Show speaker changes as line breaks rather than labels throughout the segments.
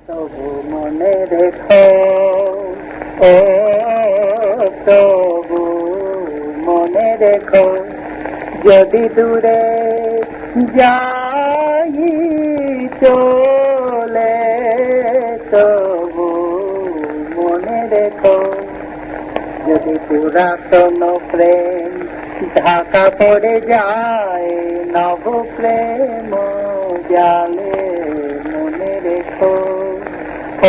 তবু মনে রেখো, ও তবু মনে রেখো, যদি দূরে যাই চলে, তবু মনে রেখো, যদি পুরাতন প্রেম ঢাকা পড়ে যায় নব প্রেম জালে, মনে রেখো,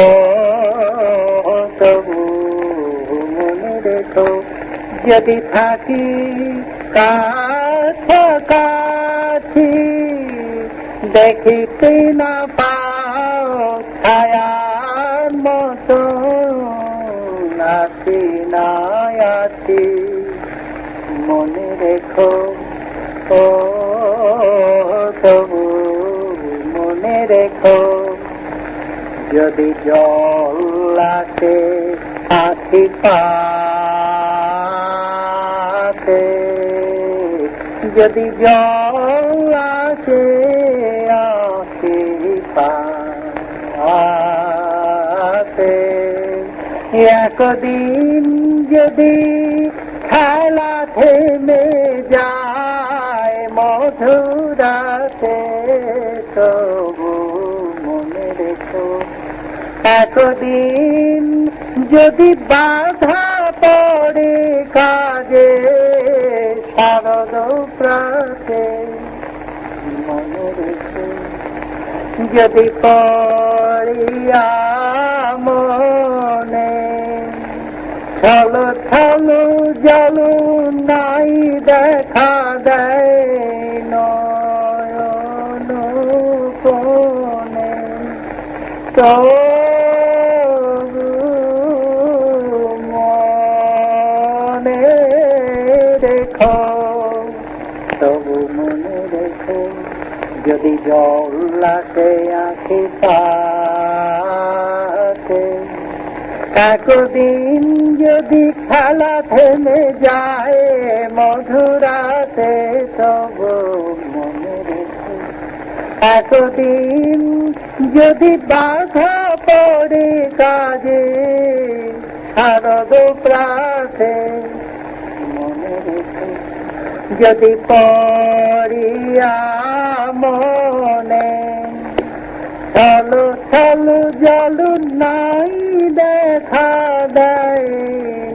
ও তবু মনে রেখো, যদি থাকি কাছাকাছি দেখিতে না পাও ছায়ার মতো, আছি না আছি, মনে রেখো, ও তবু মনে রেখো, যদি জল আসে আখি পাতে, যদি জল আসে আখি পাতে, একদিন যদি খেলা থেমে যায় মধুরাতে, তবু মনে রেখো, একদিন যদি বাধা পড়ে কাজে শারদ প্রাতে, মনে রেখো, যদি পড়িয়া মনে ছলো ছলো জল নাই দেখা দেয় নয়ন কোণে, তবু মনে রেখো, তবু মনে রেখো, যদি জল আসে আঁখি পাতে, একদিন যদি খেলা থেমে যায় মধুরাতে, তবু মনে রেখো, একদিন যদি বাধা পড়ে কাজে শারদ প্রাতে, মনে রেখো, যদি পড়িয়া মনে ছলো ছলো জল নাই দেখা দেয়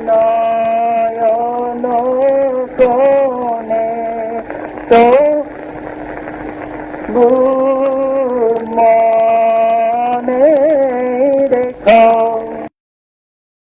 নয়ন কোণে, তবু মনে রেখো।